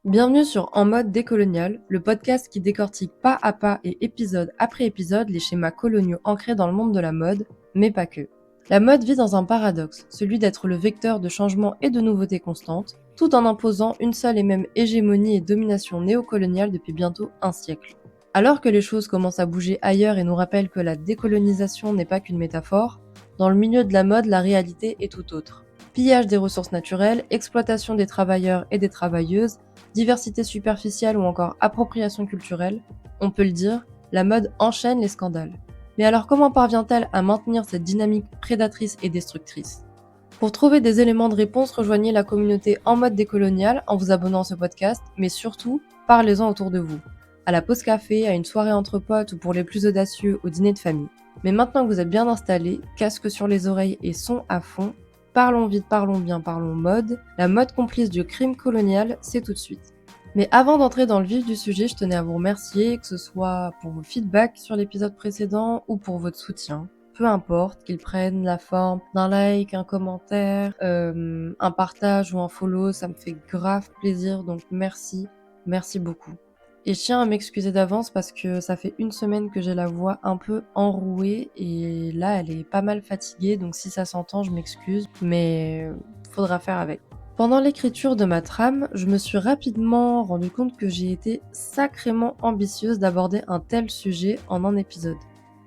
Bienvenue sur En mode décolonial, le podcast qui décortique pas à pas et épisode après épisode les schémas coloniaux ancrés dans le monde de la mode, mais pas que. La mode vit dans un paradoxe, celui d'être le vecteur de changements et de nouveautés constantes, tout en imposant une seule et même hégémonie et domination néocoloniale depuis bientôt un siècle. Alors que les choses commencent à bouger ailleurs et nous rappellent que la décolonisation n'est pas qu'une métaphore, dans le milieu de la mode, la réalité est tout autre. Pillage des ressources naturelles, exploitation des travailleurs et des travailleuses, diversité superficielle ou encore appropriation culturelle, on peut le dire, la mode enchaîne les scandales. Mais alors comment parvient-elle à maintenir cette dynamique prédatrice et destructrice? Pour trouver des éléments de réponse, rejoignez la communauté En mode décolonial en vous abonnant à ce podcast, mais surtout, parlez-en autour de vous. À la pause café, à une soirée entre potes ou pour les plus audacieux, au dîner de famille. Mais maintenant que vous êtes bien installés, casque sur les oreilles et son à fond, parlons vite, parlons bien, parlons mode. La mode complice du crime colonial, c'est tout de suite. Mais avant d'entrer dans le vif du sujet, je tenais à vous remercier, que ce soit pour vos feedbacks sur l'épisode précédent ou pour votre soutien. Peu importe qu'ils prennent la forme d'un like, un commentaire, un partage ou un follow, ça me fait grave plaisir, donc merci beaucoup. Et je tiens à m'excuser d'avance parce que ça fait une semaine que j'ai la voix un peu enrouée et là elle est pas mal fatiguée, donc si ça s'entend je m'excuse, mais faudra faire avec. Pendant l'écriture de ma trame, je me suis rapidement rendu compte que j'ai été sacrément ambitieuse d'aborder un tel sujet en un épisode.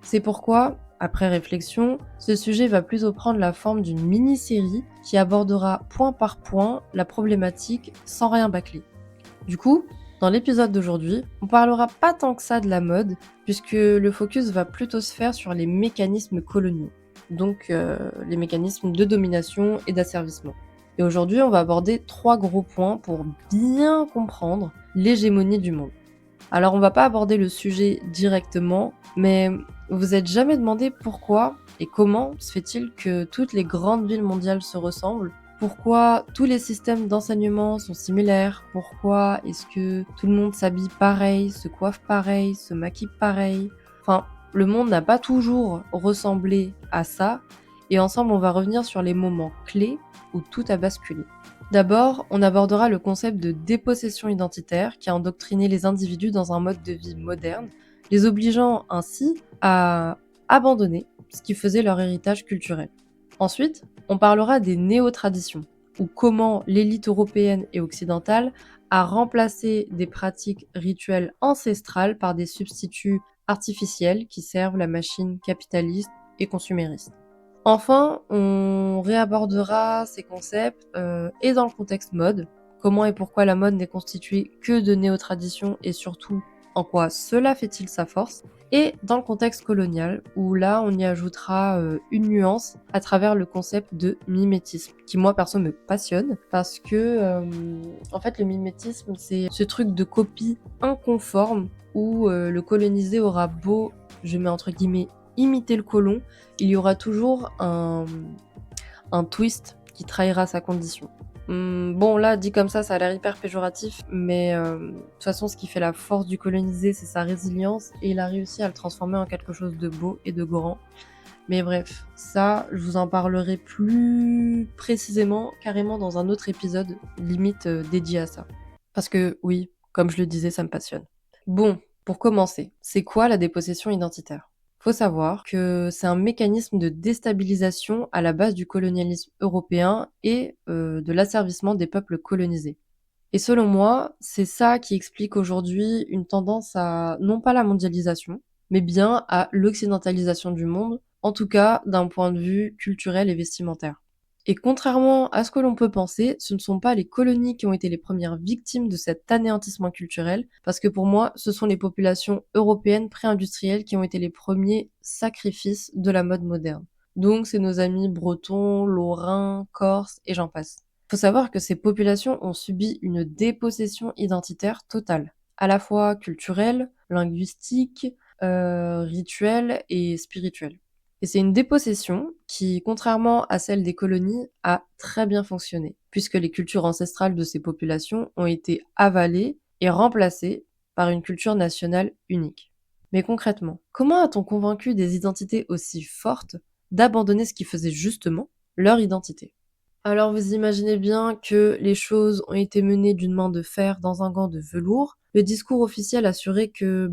C'est pourquoi, après réflexion, ce sujet va plutôt prendre la forme d'une mini-série qui abordera point par point la problématique sans rien bâcler. Du coup, dans l'épisode d'aujourd'hui, on parlera pas tant que ça de la mode, puisque le focus va plutôt se faire sur les mécanismes coloniaux, donc les mécanismes de domination et d'asservissement. Et aujourd'hui, on va aborder 3 gros points pour bien comprendre l'hégémonie du monde. Alors, on va pas aborder le sujet directement, mais vous êtes jamais demandé pourquoi et comment se fait-il que toutes les grandes villes mondiales se ressemblent? Pourquoi tous les systèmes d'enseignement sont similaires? Pourquoi est-ce que tout le monde s'habille pareil, se coiffe pareil, se maquille pareil? Enfin, le monde n'a pas toujours ressemblé à ça, et ensemble on va revenir sur les moments clés où tout a basculé. D'abord, on abordera le concept de dépossession identitaire qui a endoctriné les individus dans un mode de vie moderne, les obligeant ainsi à abandonner ce qui faisait leur héritage culturel. Ensuite, on parlera des néo-traditions, ou comment l'élite européenne et occidentale a remplacé des pratiques rituelles ancestrales par des substituts artificiels qui servent la machine capitaliste et consumériste. Enfin, on réabordera ces concepts et dans le contexte mode, comment et pourquoi la mode n'est constituée que de néo-traditions et surtout en quoi cela fait-il sa force, et dans le contexte colonial, où là on y ajoutera une nuance à travers le concept de mimétisme, qui moi perso me passionne, parce que en fait le mimétisme c'est ce truc de copie inconforme où le colonisé aura beau, je mets entre guillemets, imiter le colon, il y aura toujours un twist qui trahira sa condition. Bon là, dit comme ça a l'air hyper péjoratif, mais de toute façon ce qui fait la force du colonisé, c'est sa résilience, et il a réussi à le transformer en quelque chose de beau et de grand. Mais bref, ça, je vous en parlerai plus précisément, carrément dans un autre épisode, limite dédié à ça. Parce que oui, comme je le disais, ça me passionne. Bon, pour commencer, c'est quoi la dépossession identitaire? Faut savoir que c'est un mécanisme de déstabilisation à la base du colonialisme européen et de l'asservissement des peuples colonisés. Et selon moi, c'est ça qui explique aujourd'hui une tendance à, non pas la mondialisation, mais bien à l'occidentalisation du monde, en tout cas d'un point de vue culturel et vestimentaire. Et contrairement à ce que l'on peut penser, ce ne sont pas les colonies qui ont été les premières victimes de cet anéantissement culturel, parce que pour moi, ce sont les populations européennes pré-industrielles qui ont été les premiers sacrifices de la mode moderne. Donc c'est nos amis bretons, lorrains, corses et j'en passe. Faut savoir que ces populations ont subi une dépossession identitaire totale, à la fois culturelle, linguistique, rituelle et spirituelle. Et c'est une dépossession qui, contrairement à celle des colonies, a très bien fonctionné, puisque les cultures ancestrales de ces populations ont été avalées et remplacées par une culture nationale unique. Mais concrètement, comment a-t-on convaincu des identités aussi fortes d'abandonner ce qui faisait justement leur identité? Alors vous imaginez bien que les choses ont été menées d'une main de fer dans un gant de velours. Le discours officiel assurait que,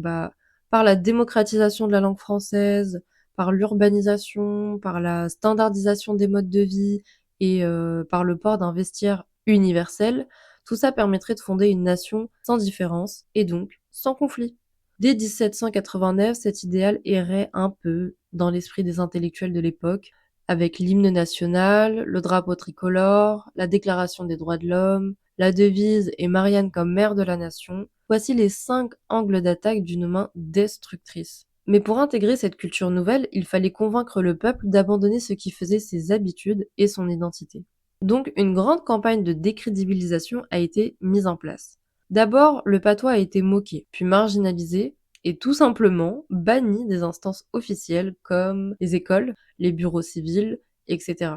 par la démocratisation de la langue française, par l'urbanisation, par la standardisation des modes de vie et par le port d'un vestiaire universel, tout ça permettrait de fonder une nation sans différence et donc sans conflit. Dès 1789, cet idéal errait un peu dans l'esprit des intellectuels de l'époque, avec l'hymne national, le drapeau tricolore, la déclaration des droits de l'homme, la devise et Marianne comme mère de la nation, voici les 5 angles d'attaque d'une main destructrice. Mais pour intégrer cette culture nouvelle, il fallait convaincre le peuple d'abandonner ce qui faisait ses habitudes et son identité. Donc une grande campagne de décrédibilisation a été mise en place. D'abord, le patois a été moqué, puis marginalisé, et tout simplement banni des instances officielles comme les écoles, les bureaux civils, etc.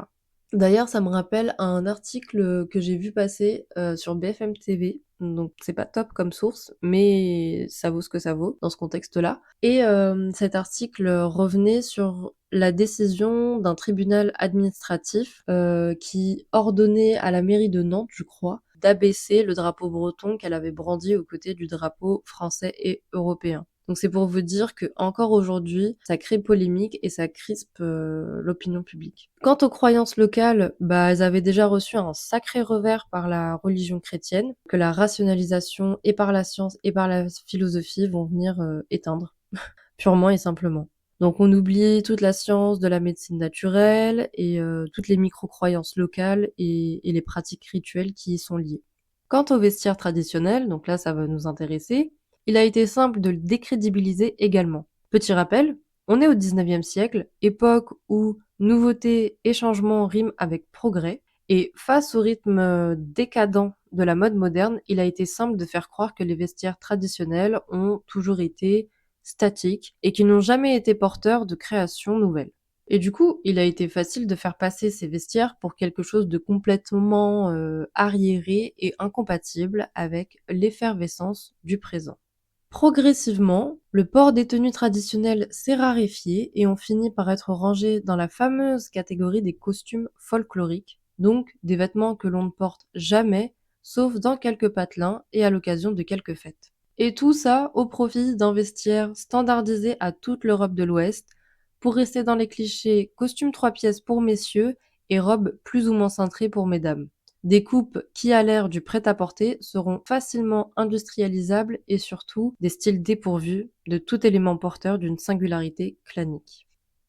D'ailleurs, ça me rappelle un article que j'ai vu passer sur BFM TV. Donc c'est pas top comme source, mais ça vaut ce que ça vaut dans ce contexte-là. Et cet article revenait sur la décision d'un tribunal administratif qui ordonnait à la mairie de Nantes, je crois, d'abaisser le drapeau breton qu'elle avait brandi aux côtés du drapeau français et européen. Donc c'est pour vous dire que encore aujourd'hui, ça crée polémique et ça crispe l'opinion publique. Quant aux croyances locales, elles avaient déjà reçu un sacré revers par la religion chrétienne, que la rationalisation et par la science et par la philosophie vont venir éteindre, purement et simplement. Donc on oublie toute la science de la médecine naturelle et toutes les micro-croyances locales et les pratiques rituelles qui y sont liées. Quant au vestiaire traditionnel, donc là ça va nous intéresser, il a été simple de le décrédibiliser également. Petit rappel, on est au 19e siècle, époque où nouveauté et changement riment avec progrès, et face au rythme décadent de la mode moderne, il a été simple de faire croire que les vestiaires traditionnels ont toujours été statiques et qui n'ont jamais été porteurs de créations nouvelles. Et du coup, il a été facile de faire passer ces vestiaires pour quelque chose de complètement arriéré et incompatible avec l'effervescence du présent. Progressivement, le port des tenues traditionnelles s'est raréfié et on finit par être rangé dans la fameuse catégorie des costumes folkloriques, donc des vêtements que l'on ne porte jamais, sauf dans quelques patelins et à l'occasion de quelques fêtes. Et tout ça au profit d'un vestiaire standardisé à toute l'Europe de l'Ouest, pour rester dans les clichés costume 3 pièces pour messieurs et robe plus ou moins cintrée pour mesdames. Des coupes qui, à l'ère du prêt-à-porter, seront facilement industrialisables et surtout des styles dépourvus de tout élément porteur d'une singularité clanique.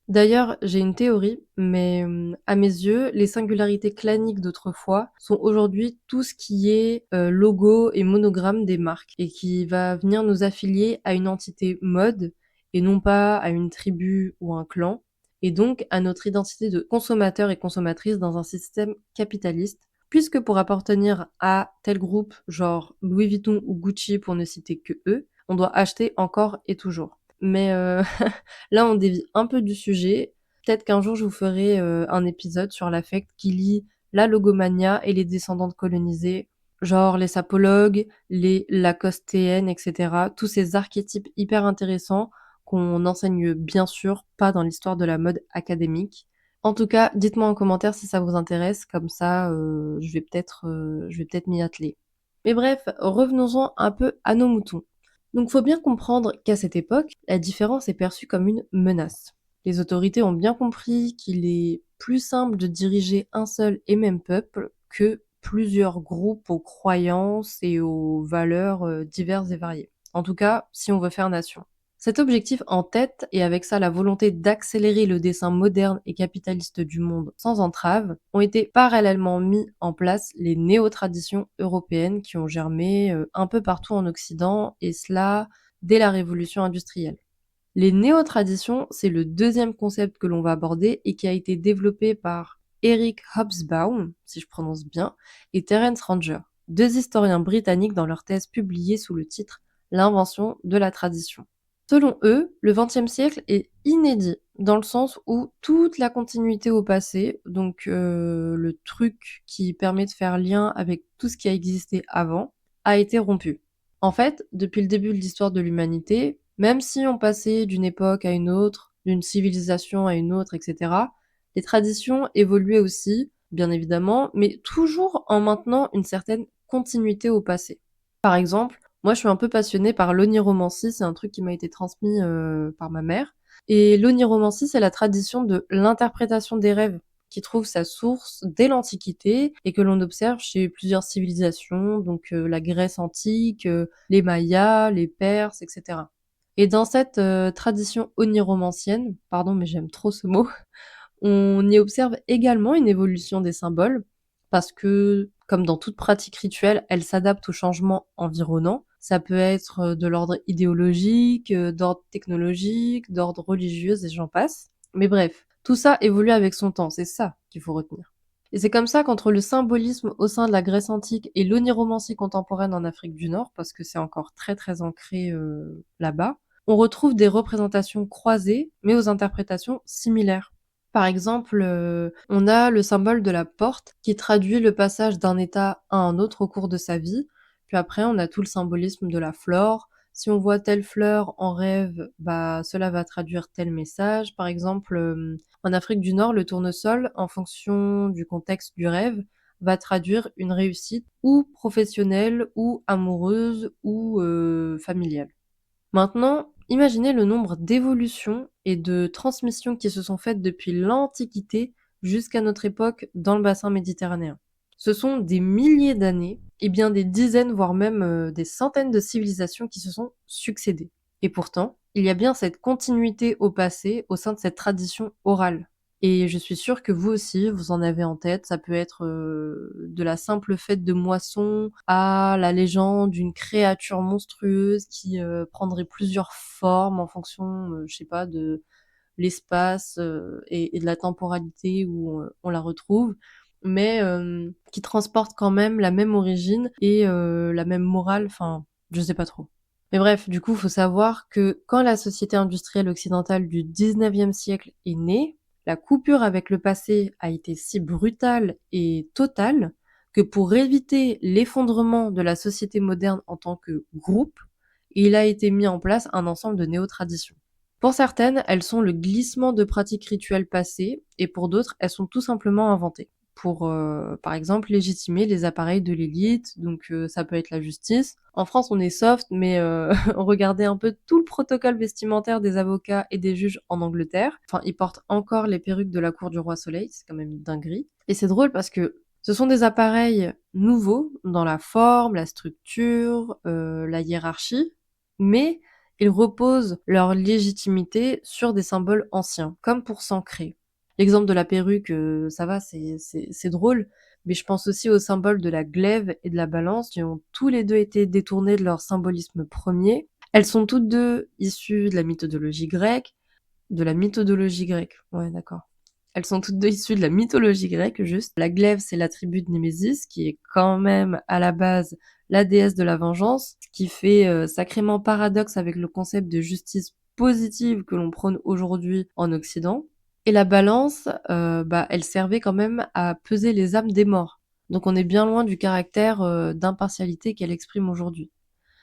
D'ailleurs, j'ai une théorie, mais à mes yeux, les singularités claniques d'autrefois sont aujourd'hui tout ce qui est logo et monogramme des marques et qui va venir nous affilier à une entité mode et non pas à une tribu ou un clan, et donc à notre identité de consommateur et consommatrice dans un système capitaliste, puisque pour appartenir à tel groupe, genre Louis Vuitton ou Gucci pour ne citer que eux, on doit acheter encore et toujours. Mais là, on dévie un peu du sujet. Peut-être qu'un jour, je vous ferai un épisode sur l'affect qui lie la logomania et les descendantes colonisées, genre les sapologues, les lacostéennes, etc. Tous ces archétypes hyper intéressants qu'on n'enseigne bien sûr pas dans l'histoire de la mode académique. En tout cas, dites-moi en commentaire si ça vous intéresse, comme ça je vais peut-être m'y atteler. Mais bref, revenons-en un peu à nos moutons. Donc faut bien comprendre qu'à cette époque, la différence est perçue comme une menace. Les autorités ont bien compris qu'il est plus simple de diriger un seul et même peuple que plusieurs groupes aux croyances et aux valeurs diverses et variées. En tout cas, si on veut faire nation. Cet objectif en tête, et avec ça la volonté d'accélérer le dessin moderne et capitaliste du monde sans entrave, ont été parallèlement mis en place les néo-traditions européennes qui ont germé un peu partout en Occident, et cela dès la révolution industrielle. Les néo-traditions, c'est le deuxième concept que l'on va aborder et qui a été développé par Eric Hobsbawm, si je prononce bien, et Terence Ranger, deux historiens britanniques dans leur thèse publiée sous le titre L'invention de la tradition. Selon eux, le XXe siècle est inédit dans le sens où toute la continuité au passé, donc le truc qui permet de faire lien avec tout ce qui a existé avant, a été rompu. En fait, depuis le début de l'histoire de l'humanité, même si on passait d'une époque à une autre, d'une civilisation à une autre, etc., les traditions évoluaient aussi, bien évidemment, mais toujours en maintenant une certaine continuité au passé. Par exemple, moi je suis un peu passionnée par l'oniromancie, c'est un truc qui m'a été transmis, par ma mère et l'oniromancie, c'est la tradition de l'interprétation des rêves qui trouve sa source dès l'Antiquité et que l'on observe chez plusieurs civilisations, donc la Grèce antique, les Mayas, les Perses et cetera. Et dans cette, tradition oniromancienne, pardon mais j'aime trop ce mot, on y observe également une évolution des symboles, parce que, comme dans toute pratique rituelle, elle s'adapte aux changements environnants. Ça peut être de l'ordre idéologique, d'ordre technologique, d'ordre religieux et j'en passe. Mais bref, tout ça évolue avec son temps, c'est ça qu'il faut retenir. Et c'est comme ça qu'entre le symbolisme au sein de la Grèce antique et l'oniromancie contemporaine en Afrique du Nord, parce que c'est encore très très ancré là-bas, on retrouve des représentations croisées, mais aux interprétations similaires. Par exemple, on a le symbole de la porte qui traduit le passage d'un état à un autre au cours de sa vie. Puis après, on a tout le symbolisme de la flore. Si on voit telle fleur en rêve, bah, cela va traduire tel message. Par exemple, en Afrique du Nord, le tournesol, en fonction du contexte du rêve, va traduire une réussite ou professionnelle ou amoureuse ou familiale. Maintenant, imaginez le nombre d'évolutions et de transmissions qui se sont faites depuis l'Antiquité jusqu'à notre époque dans le bassin méditerranéen. Ce sont des milliers d'années et bien des dizaines, voire même des centaines de civilisations qui se sont succédées. Et pourtant, il y a bien cette continuité au passé au sein de cette tradition orale. Et je suis sûre que vous aussi, vous en avez en tête. Ça peut être de la simple fête de moisson à la légende d'une créature monstrueuse qui prendrait plusieurs formes en fonction, je sais pas, de l'espace et de la temporalité où on la retrouve, mais qui transporte quand même la même origine et la même morale. Enfin, je sais pas trop. Mais bref, du coup, faut savoir que quand la société industrielle occidentale du 19e siècle est née, la coupure avec le passé a été si brutale et totale que pour éviter l'effondrement de la société moderne en tant que groupe, il a été mis en place un ensemble de néo-traditions. Pour certaines, elles sont le glissement de pratiques rituelles passées et pour d'autres, elles sont tout simplement inventées pour, par exemple, légitimer les appareils de l'élite, donc ça peut être la justice. En France, on est soft, mais regardez un peu tout le protocole vestimentaire des avocats et des juges en Angleterre. Enfin, ils portent encore les perruques de la cour du roi Soleil, c'est quand même une dinguerie. Et c'est drôle parce que ce sont des appareils nouveaux dans la forme, la structure, la hiérarchie, mais ils reposent leur légitimité sur des symboles anciens, comme pour s'ancrer. L'exemple de la perruque, ça va, c'est drôle, mais je pense aussi aux symboles de la glaive et de la balance qui ont tous les 2 été détournés de leur symbolisme premier. Elles sont toutes 2 issues de la mythodologie grecque, ouais d'accord. Elles sont toutes 2 issues de la mythologie grecque juste. La glaive, c'est l'attribut de Némésis qui est quand même à la base la déesse de la vengeance, ce qui fait, sacrément paradoxe avec le concept de justice positive que l'on prône aujourd'hui en occident. Et la balance, bah, elle servait quand même à peser les âmes des morts. Donc on est bien loin du caractère, d'impartialité qu'elle exprime aujourd'hui.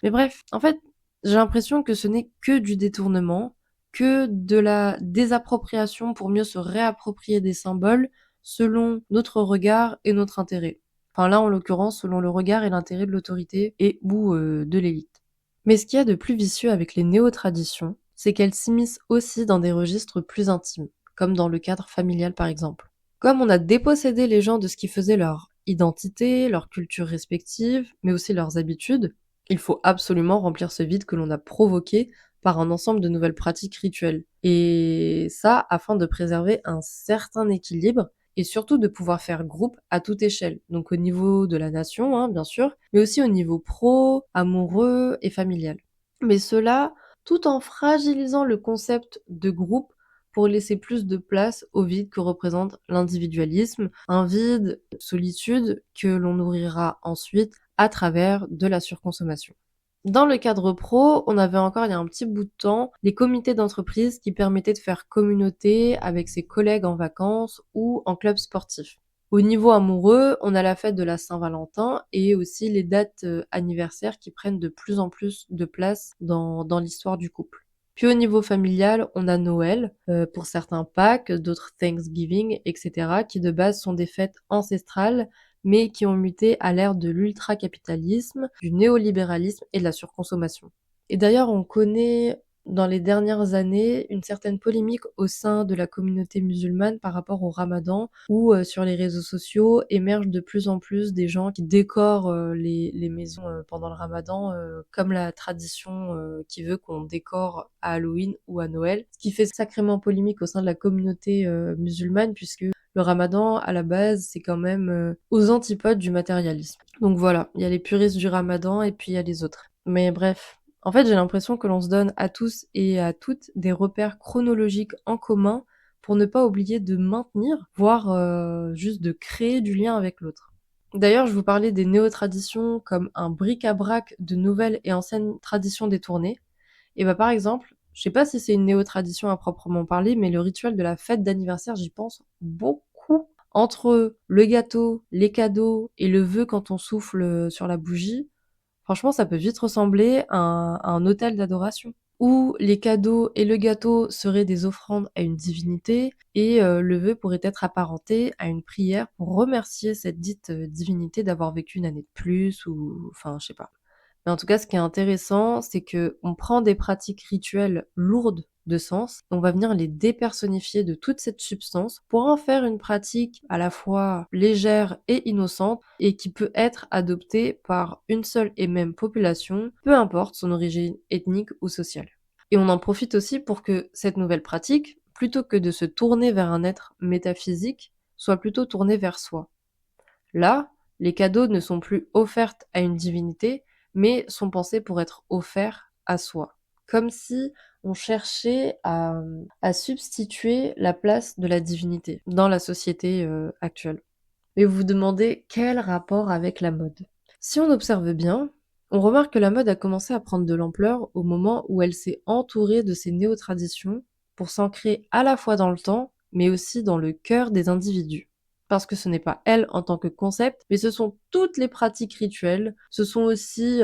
Mais bref, en fait, j'ai l'impression que ce n'est que du détournement, que de la désappropriation pour mieux se réapproprier des symboles selon notre regard et notre intérêt. Enfin là, en l'occurrence, selon le regard et l'intérêt de l'autorité et ou de l'élite. Mais ce qu'il y a de plus vicieux avec les néo-traditions, c'est qu'elles s'immiscent aussi dans des registres plus intimes, comme dans le cadre familial par exemple. Comme on a dépossédé les gens de ce qui faisait leur identité, leur culture respective, mais aussi leurs habitudes, il faut absolument remplir ce vide que l'on a provoqué par un ensemble de nouvelles pratiques rituelles. Et ça, afin de préserver un certain équilibre et surtout de pouvoir faire groupe à toute échelle. Donc au niveau de la nation, hein, bien sûr, mais aussi au niveau pro, amoureux et familial. Mais cela tout en fragilisant le concept de groupe pour laisser plus de place au vide que représente l'individualisme, un vide, solitude que l'on nourrira ensuite à travers de la surconsommation. Dans le cadre pro, on avait encore il y a un petit bout de temps les comités d'entreprise qui permettaient de faire communauté avec ses collègues en vacances ou en club sportif. Au niveau amoureux, on a la fête de la Saint-Valentin et aussi les dates anniversaires qui prennent de plus en plus de place dans l'histoire du couple. Puis au niveau familial, on a Noël, pour certains Pâques, d'autres Thanksgiving, et cetera, qui de base sont des fêtes ancestrales, mais qui ont muté à l'ère de l'ultracapitalisme, du néolibéralisme et de la surconsommation. Et d'ailleurs, on connaît dans les dernières années une certaine polémique au sein de la communauté musulmane par rapport au ramadan, où sur les réseaux sociaux émergent de plus en plus des gens qui décorent les maisons pendant le ramadan, comme la tradition qui veut qu'on décore à Halloween ou à Noël. Ce qui fait sacrément polémique au sein de la communauté musulmane, puisque le ramadan, à la base, c'est quand même aux antipodes du matérialisme. Donc voilà, il y a les puristes du ramadan et puis il y a les autres. Mais bref, en fait, j'ai l'impression que l'on se donne à tous et à toutes des repères chronologiques en commun pour ne pas oublier de maintenir, voire juste de créer du lien avec l'autre. D'ailleurs, je vous parlais des néo-traditions comme un bric-à-brac de nouvelles et anciennes traditions détournées. Et bah par exemple, je sais pas si c'est une néo-tradition à proprement parler, mais le rituel de la fête d'anniversaire, j'y pense beaucoup. Entre le gâteau, les cadeaux et le vœu quand on souffle sur la bougie, franchement, ça peut vite ressembler à un autel d'adoration, où les cadeaux et le gâteau seraient des offrandes à une divinité et le vœu pourrait être apparenté à une prière pour remercier cette dite divinité d'avoir vécu une année de plus ou enfin, je sais pas. Mais en tout cas, ce qui est intéressant, c'est qu'on prend des pratiques rituelles lourdes de sens, on va venir les dépersonnifier de toute cette substance pour en faire une pratique à la fois légère et innocente et qui peut être adoptée par une seule et même population, peu importe son origine ethnique ou sociale. Et on en profite aussi pour que cette nouvelle pratique, plutôt que de se tourner vers un être métaphysique, soit plutôt tournée vers soi. Là, les cadeaux ne sont plus offerts à une divinité, mais sont pensés pour être offerts à soi. Comme si on cherchait à substituer la place de la divinité dans la société actuelle. Et vous vous demandez quel rapport avec la mode? Si on observe bien, on remarque que la mode a commencé à prendre de l'ampleur au moment où elle s'est entourée de ces néo-traditions pour s'ancrer à la fois dans le temps, mais aussi dans le cœur des individus. Parce que ce n'est pas elle en tant que concept, mais ce sont toutes les pratiques rituelles, ce sont aussi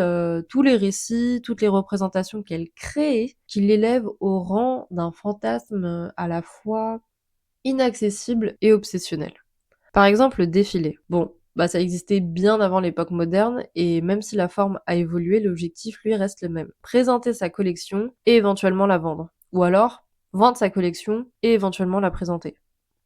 tous les récits, toutes les représentations qu'elle crée, qui l'élèvent au rang d'un fantasme à la fois inaccessible et obsessionnel. Par exemple, le défilé. Bon, bah ça existait bien avant l'époque moderne, et même si la forme a évolué, l'objectif lui reste le même. Présenter sa collection et éventuellement la vendre. Ou alors, vendre sa collection et éventuellement la présenter.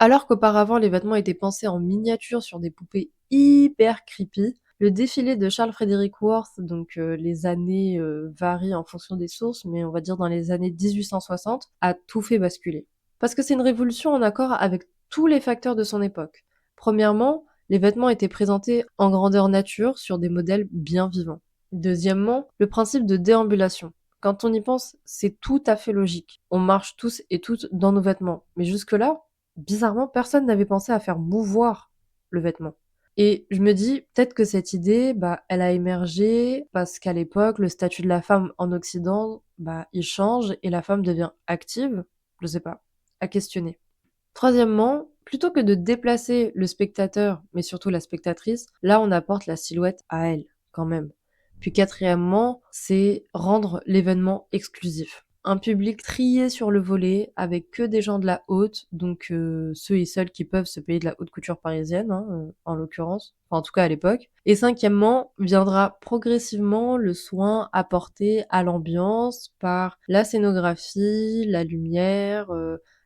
Alors qu'auparavant les vêtements étaient pensés en miniature sur des poupées hyper creepy, le défilé de Charles Frederick Worth, donc les années varient en fonction des sources, mais on va dire dans les années 1860, a tout fait basculer. Parce que c'est une révolution en accord avec tous les facteurs de son époque. Premièrement, les vêtements étaient présentés en grandeur nature sur des modèles bien vivants. Deuxièmement, le principe de déambulation. Quand on y pense, c'est tout à fait logique. On marche tous et toutes dans nos vêtements. Mais jusque-là, bizarrement, personne n'avait pensé à faire mouvoir le vêtement. Et je me dis, peut-être que cette idée, bah, elle a émergé parce qu'à l'époque, le statut de la femme en Occident, bah, il change et la femme devient active. Je sais pas. À questionner. Troisièmement, plutôt que de déplacer le spectateur, mais surtout la spectatrice, là on apporte la silhouette à elle, quand même. Puis quatrièmement, c'est rendre l'événement exclusif. Un public trié sur le volet, avec que des gens de la haute, donc ceux et celles qui peuvent se payer de la haute couture parisienne, hein, en l'occurrence, enfin en tout cas à l'époque. Et cinquièmement, viendra progressivement le soin apporté à l'ambiance par la scénographie, la lumière,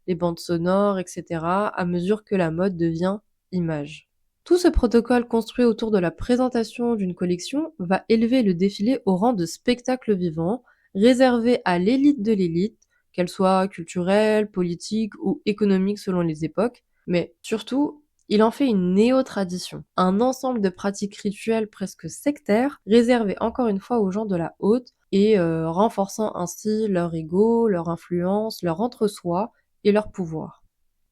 les bandes sonores, etc., à mesure que la mode devient image. Tout ce protocole construit autour de la présentation d'une collection va élever le défilé au rang de spectacle vivant, réservé à l'élite de l'élite, qu'elle soit culturelle, politique ou économique selon les époques, mais surtout, il en fait une néo-tradition, un ensemble de pratiques rituelles presque sectaires, réservées encore une fois aux gens de la haute, et renforçant ainsi leur ego, leur influence, leur entre-soi et leur pouvoir.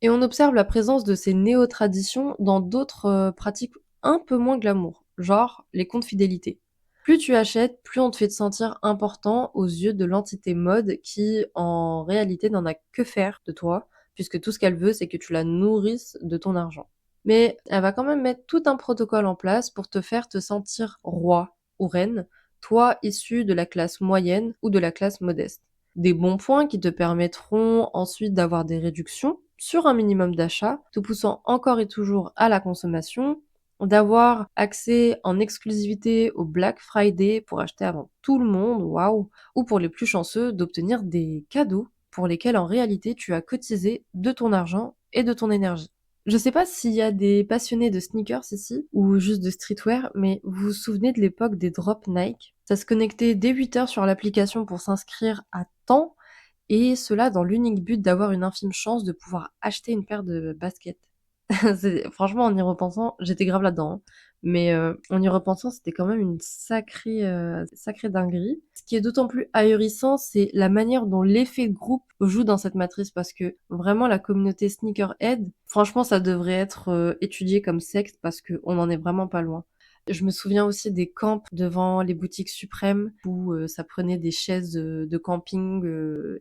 Et on observe la présence de ces néo-traditions dans d'autres pratiques un peu moins glamour, genre les contes fidélité. Plus tu achètes, plus on te fait te sentir important aux yeux de l'entité mode qui, en réalité, n'en a que faire de toi, puisque tout ce qu'elle veut, c'est que tu la nourrisses de ton argent. Mais elle va quand même mettre tout un protocole en place pour te faire te sentir roi ou reine, toi issu de la classe moyenne ou de la classe modeste. Des bons points qui te permettront ensuite d'avoir des réductions sur un minimum d'achat, te poussant encore et toujours à la consommation, d'avoir accès en exclusivité au Black Friday pour acheter avant tout le monde, waouh! Ou pour les plus chanceux, d'obtenir des cadeaux pour lesquels en réalité tu as cotisé de ton argent et de ton énergie. Je sais pas s'il y a des passionnés de sneakers ici ou juste de streetwear, mais vous vous souvenez de l'époque des drops Nike? Ça se connectait dès 8 heures sur l'application pour s'inscrire à temps et cela dans l'unique but d'avoir une infime chance de pouvoir acheter une paire de baskets. Franchement, en y repensant, j'étais grave là-dedans, hein, mais en y repensant, c'était quand même une sacrée dinguerie. Ce qui est d'autant plus ahurissant, c'est la manière dont l'effet de groupe joue dans cette matrice parce que vraiment la communauté sneakerhead, franchement, ça devrait être, étudié comme secte parce qu'on en est vraiment pas loin. Je me souviens aussi des camps devant les boutiques Suprême où, ça prenait des chaises, de camping,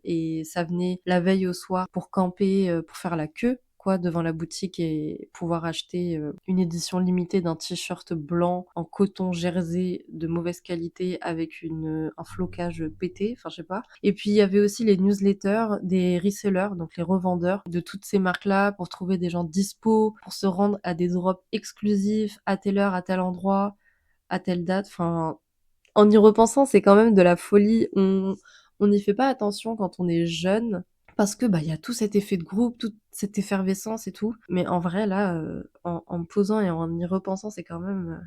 et ça venait la veille au soir pour camper, pour faire la queue, quoi, devant la boutique et pouvoir acheter, une édition limitée d'un t-shirt blanc en coton jersey de mauvaise qualité avec un flocage, pété, enfin je sais pas. Et puis il y avait aussi les newsletters des resellers, donc les revendeurs de toutes ces marques-là pour trouver des gens dispo, pour se rendre à des drops exclusifs à telle heure, à tel endroit, à telle date. Enfin, en y repensant, c'est quand même de la folie. On n'y fait pas attention quand on est jeune parce que, bah, il y a tout cet effet de groupe, toute cette effervescence et tout. Mais en vrai, là, en me posant et en y repensant, c'est quand même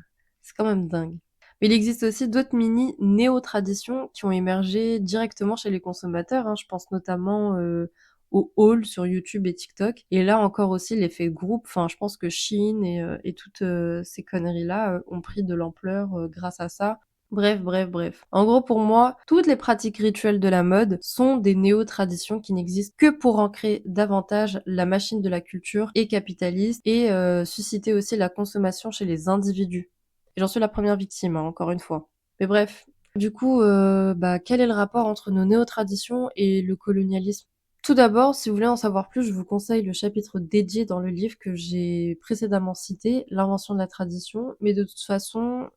dingue. Mais il existe aussi d'autres mini néo-traditions qui ont émergé directement chez les consommateurs, hein. Je pense notamment, aux hauls sur YouTube et TikTok. Et là encore aussi l'effet de groupe, enfin je pense que Shein et toutes, ces conneries-là, ont pris de l'ampleur, grâce à ça. Bref, bref, bref. En gros, pour moi, toutes les pratiques rituelles de la mode sont des néo-traditions qui n'existent que pour ancrer davantage la machine de la culture et capitaliste et susciter aussi la consommation chez les individus. Et j'en suis la première victime, hein, encore une fois. Mais bref, du coup, bah, quel est le rapport entre nos néo-traditions et le colonialisme? Tout d'abord, si vous voulez en savoir plus, je vous conseille le chapitre dédié dans le livre que j'ai précédemment cité, L'invention de la tradition. Mais de toute façon,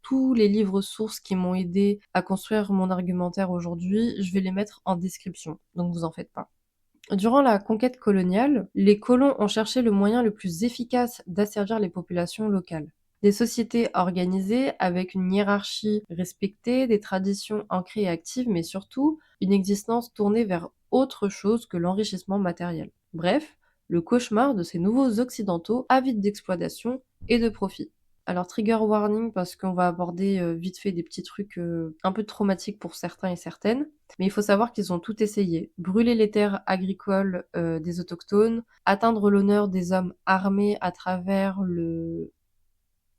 tous les livres sources qui m'ont aidé à construire mon argumentaire aujourd'hui, je vais les mettre en description, donc vous en faites pas. Durant la conquête coloniale, les colons ont cherché le moyen le plus efficace d'asservir les populations locales. Des sociétés organisées avec une hiérarchie respectée, des traditions ancrées et actives, mais surtout une existence tournée vers autre chose que l'enrichissement matériel. Bref, le cauchemar de ces nouveaux occidentaux avides d'exploitation et de profit. Alors trigger warning parce qu'on va aborder vite fait des petits trucs un peu traumatiques pour certains et certaines. Mais il faut savoir qu'ils ont tout essayé. Brûler les terres agricoles des autochtones, atteindre l'honneur des hommes armés à travers le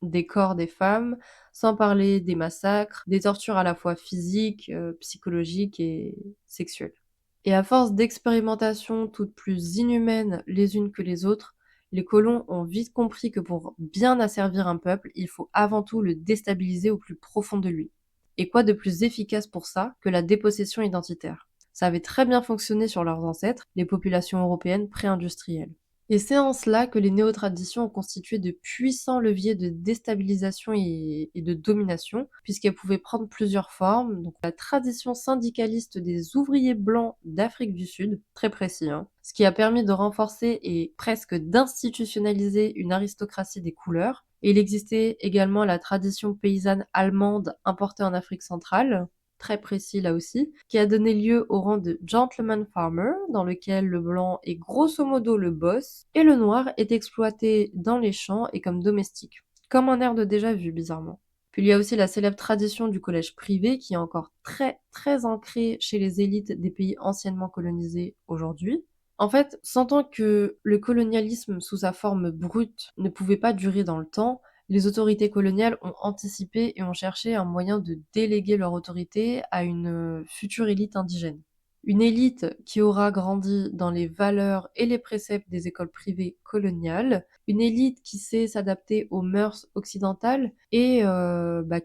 décor des femmes, sans parler des massacres, des tortures à la fois physiques, psychologiques et sexuelles. Et à force d'expérimentations toutes plus inhumaines les unes que les autres, les colons ont vite compris que pour bien asservir un peuple, il faut avant tout le déstabiliser au plus profond de lui. Et quoi de plus efficace pour ça que la dépossession identitaire? Ça avait très bien fonctionné sur leurs ancêtres, les populations européennes pré-industrielles. Et c'est en cela que les néo-traditions ont constitué de puissants leviers de déstabilisation et de domination, puisqu'elles pouvaient prendre plusieurs formes. Donc la tradition syndicaliste des ouvriers blancs d'Afrique du Sud, très précis, hein, ce qui a permis de renforcer et presque d'institutionnaliser une aristocratie des couleurs. Et il existait également la tradition paysanne allemande importée en Afrique centrale, très précis là aussi, qui a donné lieu au rang de gentleman farmer, dans lequel le blanc est grosso modo le boss, et le noir est exploité dans les champs et comme domestique. Comme un air de déjà vu, bizarrement. Puis il y a aussi la célèbre tradition du collège privé qui est encore très très ancrée chez les élites des pays anciennement colonisés aujourd'hui. En fait, sentant que le colonialisme sous sa forme brute ne pouvait pas durer dans le temps, les autorités coloniales ont anticipé et ont cherché un moyen de déléguer leur autorité à une future élite indigène. Une élite qui aura grandi dans les valeurs et les préceptes des écoles privées coloniales, une élite qui sait s'adapter aux mœurs occidentales et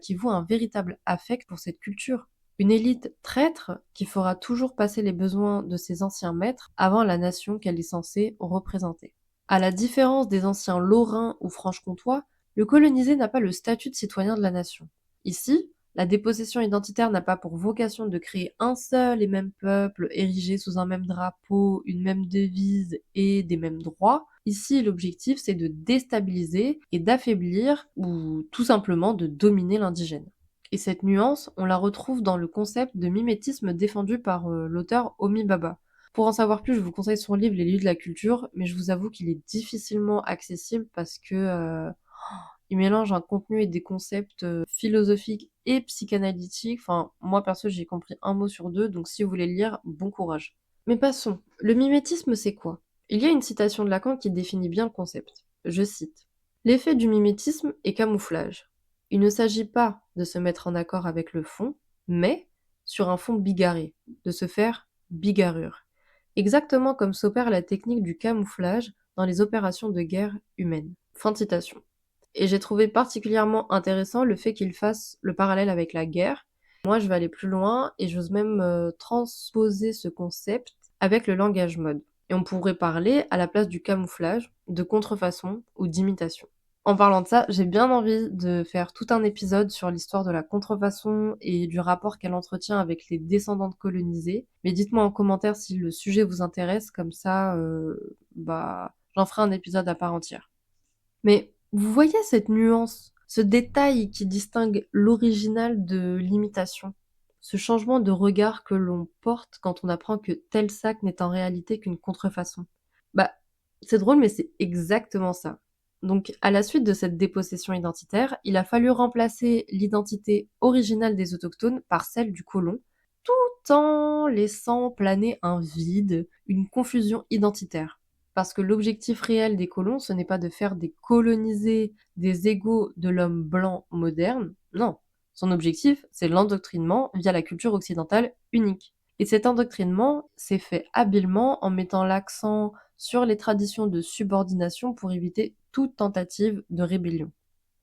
qui voue un véritable affect pour cette culture. Une élite traître qui fera toujours passer les besoins de ses anciens maîtres avant la nation qu'elle est censée représenter. À la différence des anciens Lorrains ou Franche-Comtois, le colonisé n'a pas le statut de citoyen de la nation. Ici, La dépossession identitaire n'a pas pour vocation de créer un seul et même peuple érigé sous un même drapeau, une même devise et des mêmes droits. Ici, l'objectif, c'est de déstabiliser et d'affaiblir ou tout simplement de dominer l'indigène. Et cette nuance, on la retrouve dans le concept de mimétisme défendu par l'auteur Homi Bhabha. Pour en savoir plus, je vous conseille son livre Les lieux de la culture, mais je vous avoue qu'il est difficilement accessible parce que il mélange un contenu et des concepts philosophiques et psychanalytiques. Enfin, moi perso, j'ai compris un mot sur deux, donc si vous voulez le lire, bon courage. Mais passons. Le mimétisme, c'est quoi? Il y a une citation de Lacan qui définit bien le concept. Je cite. L'effet du mimétisme est camouflage. Il ne s'agit pas de se mettre en accord avec le fond, mais, sur un fond bigarré, de se faire bigarrure. Exactement comme s'opère la technique du camouflage dans les opérations de guerre humaines. Fin de citation. Et j'ai trouvé particulièrement intéressant le fait qu'il fasse le parallèle avec la guerre. Moi, je vais aller plus loin et j'ose même transposer ce concept avec le langage mode. Et on pourrait parler, à la place du camouflage, de contrefaçon ou d'imitation. En parlant de ça, j'ai bien envie de faire tout un épisode sur l'histoire de la contrefaçon et du rapport qu'elle entretient avec les descendantes colonisées. Mais dites-moi en commentaire si le sujet vous intéresse, comme ça, j'en ferai un épisode à part entière. Mais vous voyez cette nuance, ce détail qui distingue l'original de l'imitation, ce changement de regard que l'on porte quand on apprend que tel sac n'est en réalité qu'une contrefaçon. Bah, c'est drôle, mais c'est exactement ça. Donc, à la suite de cette dépossession identitaire, il a fallu remplacer l'identité originale des autochtones par celle du colon, tout en laissant planer un vide, une confusion identitaire. Parce que l'objectif réel des colons, ce n'est pas de faire des colonisés des égaux de l'homme blanc moderne, non. Son objectif, c'est l'endoctrinement via la culture occidentale unique. Et cet endoctrinement s'est fait habilement en mettant l'accent sur les traditions de subordination pour éviter toute tentative de rébellion.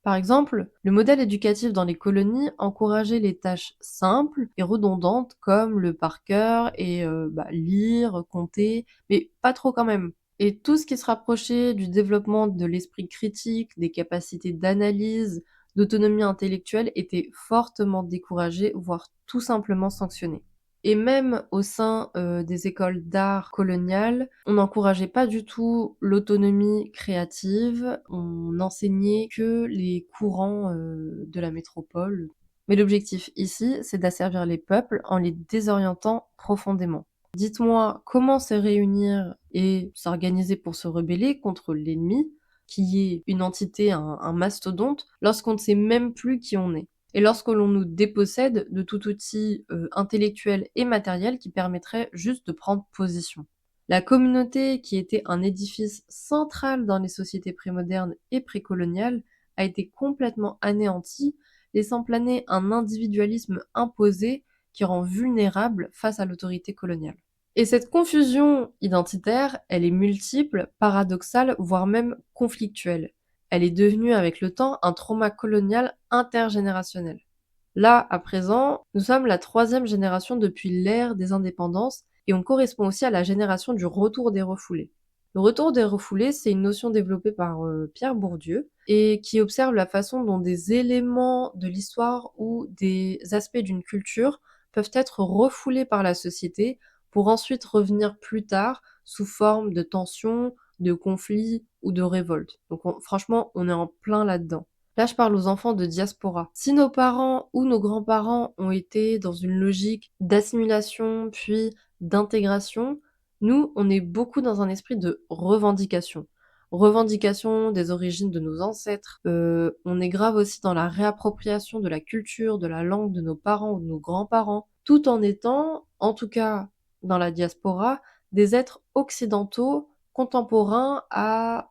Par exemple, le modèle éducatif dans les colonies encourageait les tâches simples et redondantes comme le par cœur et lire, compter, mais pas trop quand même. Et tout ce qui se rapprochait du développement de l'esprit critique, des capacités d'analyse, d'autonomie intellectuelle était fortement découragé, voire tout simplement sanctionné. Et même au sein des écoles d'art coloniales, on n'encourageait pas du tout l'autonomie créative, on n'enseignait que les courants de la métropole. Mais l'objectif ici, c'est d'asservir les peuples en les désorientant profondément. Dites-moi comment se réunir et s'organiser pour se rebeller contre l'ennemi, qui est une entité, un mastodonte, lorsqu'on ne sait même plus qui on est. Et lorsque l'on nous dépossède de tout outil intellectuel et matériel qui permettrait juste de prendre position. La communauté, qui était un édifice central dans les sociétés prémodernes et précoloniales, a été complètement anéantie, laissant planer un individualisme imposé qui rend vulnérable face à l'autorité coloniale. Et cette confusion identitaire, elle est multiple, paradoxale, voire même conflictuelle. Elle est devenue avec le temps un trauma colonial intergénérationnel. Là, à présent, nous sommes la troisième génération depuis l'ère des indépendances et on correspond aussi à la génération du retour des refoulés. Le retour des refoulés, c'est une notion développée par Pierre Bourdieu et qui observe la façon dont des éléments de l'histoire ou des aspects d'une culture peuvent être refoulés par la société pour ensuite revenir plus tard sous forme de tensions, de conflits ou de révoltes. Donc franchement, on est en plein là-dedans. Là, je parle aux enfants de diaspora. Si nos parents ou nos grands-parents ont été dans une logique d'assimilation puis d'intégration, nous, on est beaucoup dans un esprit de revendication. Revendication des origines de nos ancêtres. On est grave aussi dans la réappropriation de la culture, de la langue de nos parents ou de nos grands-parents, tout en étant, en tout cas dans la diaspora, des êtres occidentaux contemporains à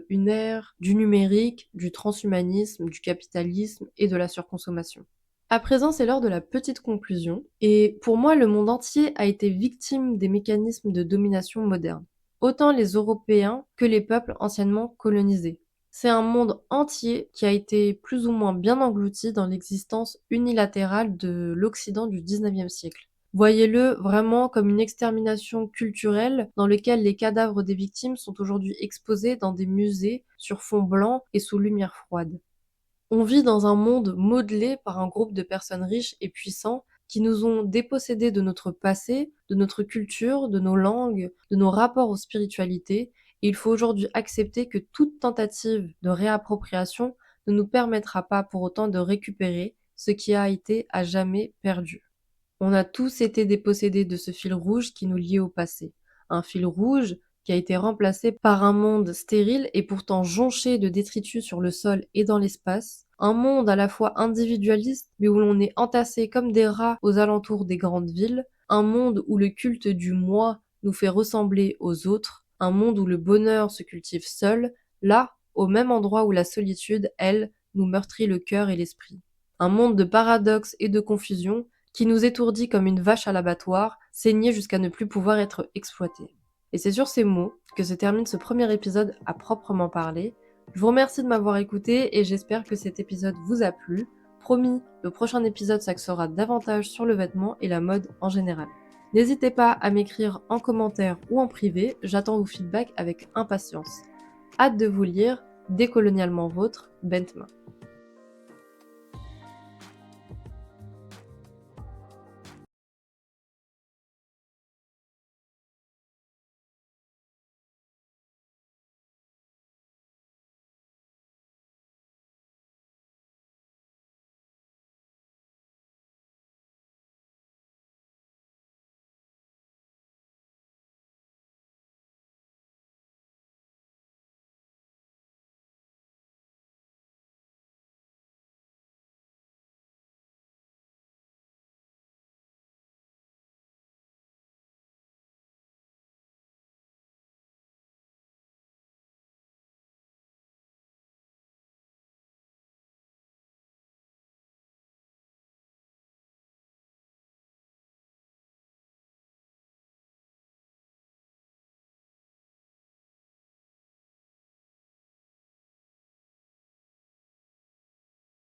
une ère du numérique, du transhumanisme, du capitalisme et de la surconsommation. À présent, c'est l'heure de la petite conclusion, et pour moi, le monde entier a été victime des mécanismes de domination modernes, autant les Européens que les peuples anciennement colonisés. C'est un monde entier qui a été plus ou moins bien englouti dans l'existence unilatérale de l'Occident du XIXe siècle. Voyez-le vraiment comme une extermination culturelle dans laquelle les cadavres des victimes sont aujourd'hui exposés dans des musées sur fond blanc et sous lumière froide. On vit dans un monde modelé par un groupe de personnes riches et puissants qui nous ont dépossédés de notre passé, de notre culture, de nos langues, de nos rapports aux spiritualités, et il faut aujourd'hui accepter que toute tentative de réappropriation ne nous permettra pas pour autant de récupérer ce qui a été à jamais perdu. On a tous été dépossédés de ce fil rouge qui nous liait au passé. Un fil rouge qui a été remplacé par un monde stérile et pourtant jonché de détritus sur le sol et dans l'espace. Un monde à la fois individualiste, mais où l'on est entassé comme des rats aux alentours des grandes villes. Un monde où le culte du moi nous fait ressembler aux autres. Un monde où le bonheur se cultive seul, là, au même endroit où la solitude, elle, nous meurtrit le cœur et l'esprit. Un monde de paradoxes et de confusion qui nous étourdit comme une vache à l'abattoir, saignée jusqu'à ne plus pouvoir être exploitée. Et c'est sur ces mots que se termine ce premier épisode à proprement parler. Je vous remercie de m'avoir écouté et j'espère que cet épisode vous a plu. Promis, le prochain épisode s'axera davantage sur le vêtement et la mode en général. N'hésitez pas à m'écrire en commentaire ou en privé, j'attends vos feedbacks avec impatience. Hâte de vous lire, décolonialement vôtre, Bentma.